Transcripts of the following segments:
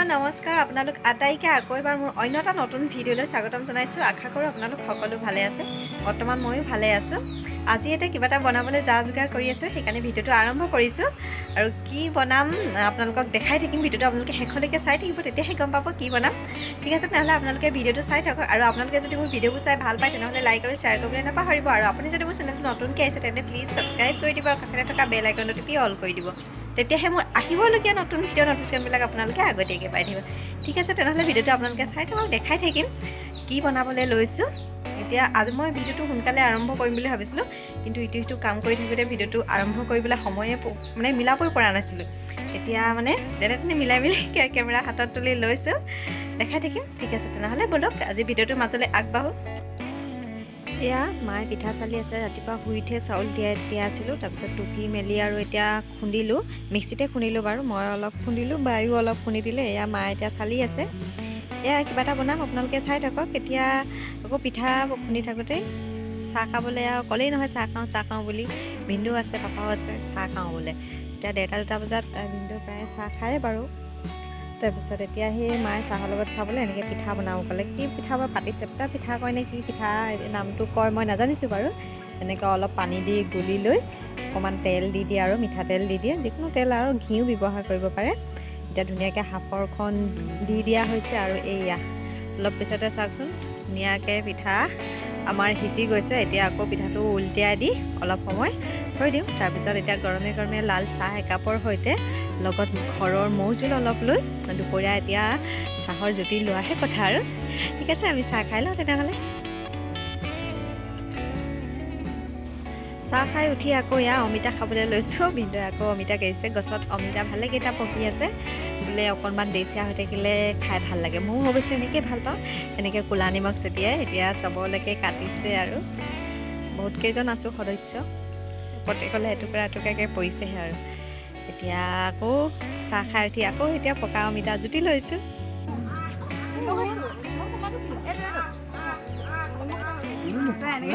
নমস্কাৰ আপোনালোক আটাইকে আকৌ এবাৰ মোৰ অন্য এটা নতুন ভিডিঅ'লৈ স্বাগতম জনাইছোঁ। আশা কৰোঁ আপোনালোক সকলো ভালে আছে। বৰ্তমান ময়ো ভালে আছোঁ। আজি এটা কিবা এটা বনাবলৈ যা যোগাৰ কৰি আছোঁ, সেইকাৰণে ভিডিঅ'টো আৰম্ভ কৰিছোঁ। আৰু কি বনাম আপোনালোকক দেখাই থাকিম। ভিডিঅ'টো আপোনালোকে শেষলৈকে চাই থাকিব, তেতিয়াহে গম পাব কি বনাম। ঠিক আছে, তেনেহ'লে আপোনালোকে ভিডিঅ'টো চাই থাকক। আৰু আপোনালোকে যদি মোৰ ভিডিঅ'বোৰ চাই ভাল পায় তেনেহ'লে লাইক আৰু শ্বেয়াৰ কৰিবলৈ নাপাহৰিব। আৰু আপুনি যদি মোৰ চেনেলটো নতুনকৈ আহিছে তেন্তে প্লিজ ছাবস্ক্ৰাইব কৰি দিব, কাষতে থকা বেল আইকনটো টিপি অল কৰি দিব। তেতিয়াহে মোৰ আহিবলগীয়া নতুন ভিডিঅ' নটিফিকেশ্যনবিলাক আপোনালোকে আগতীয়াকৈ পাই থাকিব। ঠিক আছে, তেনেহ'লে ভিডিঅ'টো আপোনালোকে চাই থাকক, দেখাই থাকিম কি বনাবলৈ লৈছোঁ। এতিয়া আজি মই ভিডিঅ'টো সোনকালে আৰম্ভ কৰিম বুলি ভাবিছিলোঁ, কিন্তু ইটো সিটো কাম কৰি থাকোঁতে ভিডিঅ'টো আৰম্ভ কৰিবলৈ সময়ে মিলাবই পৰা নাছিলোঁ। এতিয়া যেনে তেনে মিলাই কেমেৰা হাতত তুলি লৈছোঁ, দেখাই থাকিম। ঠিক আছে, তেনেহ'লে ব'লক আজি ভিডিঅ'টোৰ মাজলৈ আগবাঢ়োঁ। এয়া মায়ে পিঠা চালি আছে। ৰাতিপুৱা শুই উঠিয়ে চাউল তিয়াই আছিলোঁ, তাৰপিছত টুকি মেলি আৰু এতিয়া খুন্দিলোঁ। মিক্সিতে খুন্দিলোঁ বাৰু, মই অলপ খুন্দিলোঁ, বায়ো অলপ খুন্দি দিলে। এয়া মায়ে এতিয়া চালি আছে। এয়া কিবা এটা বনাম, আপোনালোকে চাই থাকক। এতিয়া আকৌ পিঠা খুন্দি থাকোঁতেই চাহ খাবলৈ আৰু ক'লেই নহয় চাহ খাওঁ বুলি। ভিনদেউ আছে, পাপাও আছে, চাহ খাওঁ বোলে। এতিয়া 1:30-2টা বজাত ভিনদেউ প্ৰায় চাহ খায় বাৰু। তাৰপিছত এতিয়া সেই মায়ে চাহৰ লগত খাবলৈ এনেকৈ পিঠা বনাব ক'লে। কি পিঠা বা পাতিচেপ্তা পিঠা কয় নে কি পিঠা নামটো কয় মই নাজানিছোঁ বাৰু। এনেকৈ অলপ পানী দি গুলি লৈ অকণমান তেল দি দিয়ে আৰু মিঠাতেল দি দিয়ে, যিকোনো তেল আৰু ঘিউ ব্যৱহাৰ কৰিব পাৰে। এতিয়া ধুনীয়াকৈ সাফৰখন দি দিয়া হৈছে আৰু এইয়া অলপ পিছতে চাওকচোন ধুনীয়াকৈ পিঠা আমাৰ সিজি গৈছে। এতিয়া আকৌ পিঠাটো উলটিয়াই দি অলপ সময় থৈ দিওঁ। তাৰপিছত এতিয়া গৰমে গৰমে লাল চাহ একাপৰ সৈতে লগত ঘৰৰ মৌ জোল অলপ লৈ দুপৰীয়া এতিয়া চাহৰ জুতি লোৱাহে কথা আৰু। ঠিক আছে, আমি চাহ খাই লওঁ তেনেহ'লে। চাহ খাই উঠি আকৌ এয়া অমিতা খাবলৈ লৈছোঁ। ভিনদেউৱে আকৌ অমিতা কাঢ়িছে। গছত অমিতা ভালেকেইটা পকি আছে বোলে, অকণমান দেচিয়া হৈ থাকিলে খাই ভাল লাগে। ময়ো অৱশ্যে এনেকৈ ভাল পাওঁ, এনেকৈ ক'লা নিমখ ছটিয়াই। এতিয়া চবলৈকে কাটিছে আৰু বহুত কেইজন আছোঁ সদস্য, প্ৰত্যেকলৈ এটুকুৰা এটুকুৰাকৈ পৰিছেহে আৰু। এতিয়া আকৌ চাহ খাই উঠি আকৌ এতিয়া পকা অমিতা জুতি লৈছোঁ। ঠিক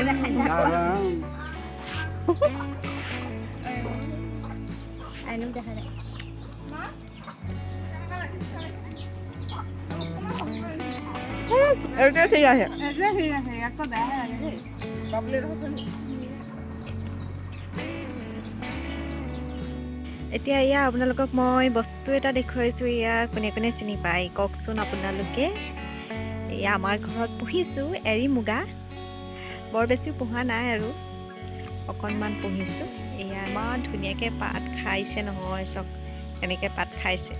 আছে। এতিয়া এয়া আপোনালোকক মই বস্তু এটা দেখুৱাইছোঁ। এয়া কোনে কোনে চিনি পায় কওকচোন আপোনালোকে। এয়া আমাৰ ঘৰত পুহিছোঁ এৰী মুগা। বৰ বেছি পোহা নাই আৰু অকণমান পুহিছোঁ। এয়া ইমান ধুনীয়াকৈ পাত খাইছে নহয়, চব এনেকৈ পাত খাইছে।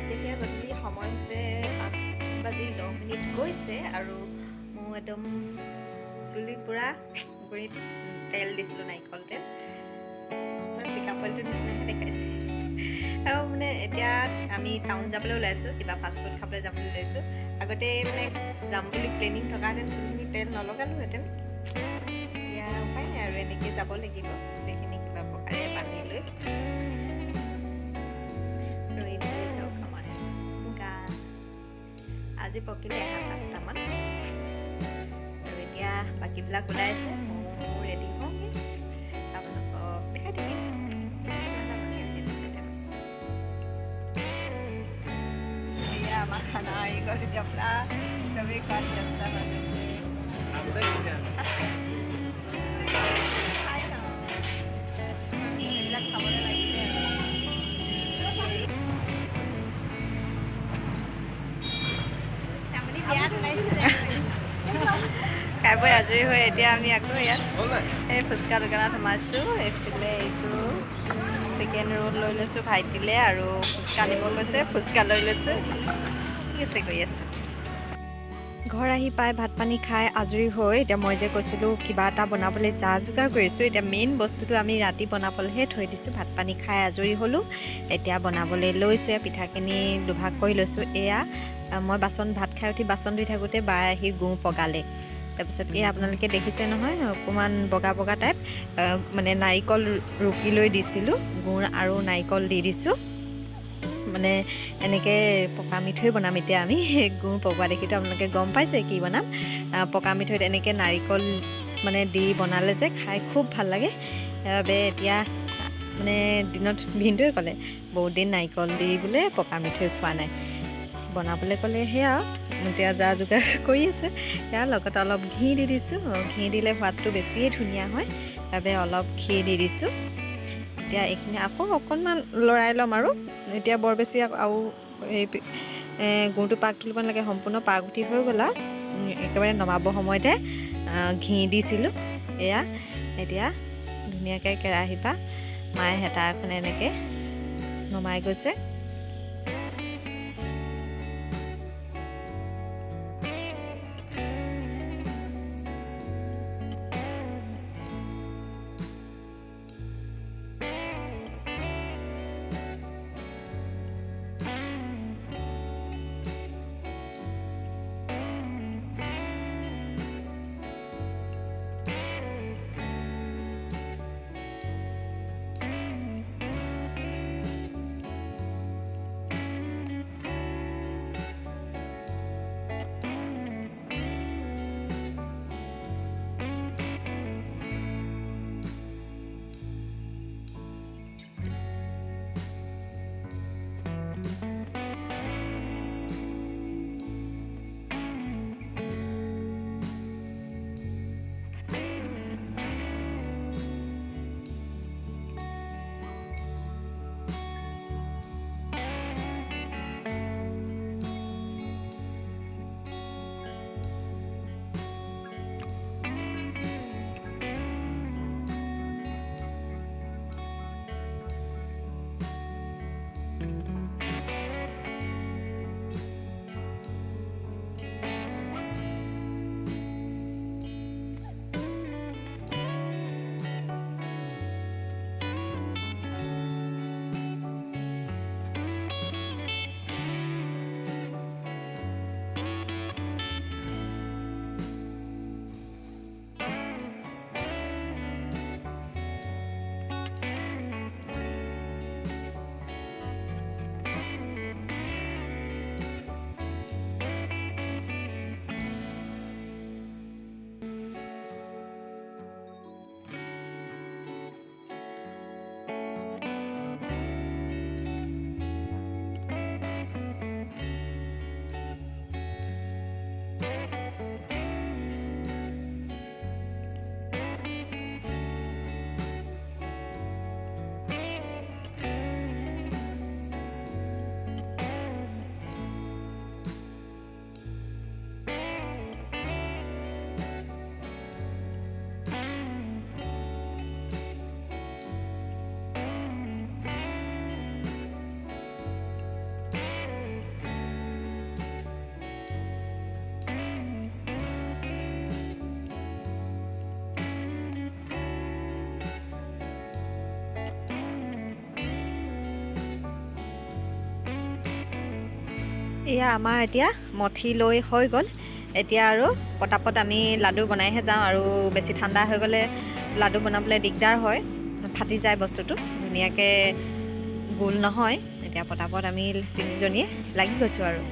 যেতিয়া গধূলি সময় হৈছে 5:10 গৈছে আৰু মই একদম চুলি পূৰা গুৰিত তেল দিছিলোঁ, নাৰিকল তেল। চিকা পইলটোৰ নিচিনাহে দেখাইছে। আৰু এতিয়া আমি টাউন যাবলৈ ওলাইছোঁ, কিবা ফাষ্টফুড খাবলৈ যাবলৈ ওলাইছোঁ। আগতে যাম বুলি প্লেনিং থকাহেঁতেন চুলিখিনি তেল নলগালোহেঁতেন। এতিয়া উপায় নাই আৰু এনেকৈ যাব লাগিব। চুলিখিনি কিবা প্ৰকাৰে বান্ধি লৈ আজি পকিলে 7-8টামান। আৰু এতিয়া বাকীবিলাক ওলাই আছে, ময়ো ৰেডি হওঁগৈ, আপোনালোকক দেখাই থাকিম। এয়া আমাৰ খানা আহি গ'ল। এতিয়া পূৰা চবেই খোৱাত ব্যস্ত হৈ গৈছে। এইবিলাক খাবলৈ লাগিছে আৰু খাই বৈ আজৰি হৈ এতিয়া আমি আকৌ ইয়াত এই ফুচকা দোকানত সোমাইছোঁ। এইফালে এইটো চিকেন ৰোল লৈ লৈছোঁ ভাইটিলে, আৰু ফুচকা নিব গৈছে, ফুচকা লৈ লৈছোঁ। ঠিক আছে, গৈ আছোঁ। ঘৰ আহি পাই ভাত পানী খাই আজৰি হৈ এতিয়া মই যে কৈছিলোঁ কিবা এটা বনাবলৈ যা যোগাৰ কৰিছোঁ। এতিয়া মেইন বস্তুটো আমি ৰাতি বনাবলৈহে থৈ দিছোঁ। ভাত পানী খাই আজৰি হ'লোঁ, এতিয়া বনাবলৈ লৈছোঁ। পিঠাখিনি দুভাগ কৰি লৈছোঁ। এয়া মই ভাত খাই উঠি বাচন ধুই থাকোঁতে বাই আহি গুৰ পগালে। তাৰপিছত এয়া আপোনালোকে দেখিছে নহয়, অকণমান বগা বগা টাইপ, মানে নাৰিকল ৰুকি লৈ দিছিলোঁ, গুৰ আৰু নাৰিকল দি দিছোঁ। মানে এনেকৈ পকা মিঠৈ বনাম এতিয়া আমি। গুৰ পগোৱা দেখিতো আপোনালোকে গম পাইছে কি বনাম। পকা মিঠৈত এনেকৈ নাৰিকল মানে দি বনালে যে খাই খুব ভাল লাগে। সেইবাবে এতিয়া মানে দিনত ভিনদেউৱে ক'লে বহুত দিন নাৰিকল দি বোলে পকা মিঠৈ খোৱা নাই, বনাবলৈ ক'লে। সেয়া এতিয়া যা যোগাৰ কৰি আছে। সেয়া লগত অলপ ঘি দি দিছোঁ। ঘি দিলে সোৱাদটো বেছিয়ে ধুনীয়া হয়, সেইবাবে অলপ ঘি দি দিছোঁ। এতিয়া এইখিনি আকৌ অকণমান লৰাই ল'ম আৰু এতিয়া বৰ বেছি আৰু এই গুৰটো পাক তুলিব নালাগে, সম্পূৰ্ণ পাক উঠি হৈ গ'ল আৰু একেবাৰে নমাব সময়তে ঘি দিছিলোঁ। এয়া এতিয়া ধুনীয়াকৈ কেৰাহীৰ পৰা মায়ে হেতা এখনে এনেকৈ নমাই গৈছে। এয়া আমাৰ এতিয়া মঠি লৈ হৈ গ'ল। এতিয়া আৰু পটাপট আমি লাডু বনাইহে যাওঁ, আৰু বেছি ঠাণ্ডা হৈ গ'লে লাডু বনাবলৈ দিগদাৰ হয়, ফাটি যায় বস্তুটো, ধুনীয়াকৈ গোল নহয়। এতিয়া পটাপট আমি তিনিজনীয়ে লাগি গৈছোঁ আৰু।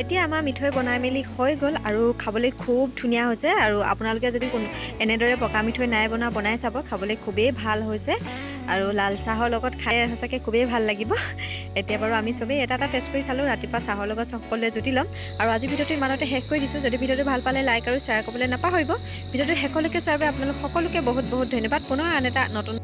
এতিয়া আমাৰ মিঠৈ বনাই মেলি হৈ গ'ল আৰু খাবলৈ খুব ধুনীয়া হৈছে। আৰু আপোনালোকে যদি এনেদৰে পকা মিঠৈ নাই বনাই চাব, খাবলৈ খুবেই ভাল হৈছে। আৰু লাল চাহৰ লগত খাই সঁচাকৈ খুবেই ভাল লাগিব। এতিয়া বাৰু আমি চবেই এটা টেষ্ট কৰি চালোঁ, ৰাতিপুৱা চাহৰ লগত সকলোৱে জুতি ল'ম। আৰু আজি ভিডিঅ'টো ইমানতে শেষ কৰি দিছোঁ। যদি ভিডিঅ'টো ভাল পালে লাইক আৰু শ্বেয়াৰ কৰিবলৈ নাপাহৰিব। ভিডিঅ'টো শেষলৈকে চোৱাৰ বাবে আপোনালোক সকলোকে বহুত বহুত ধন্যবাদ। পুনৰ আন এটা নতুন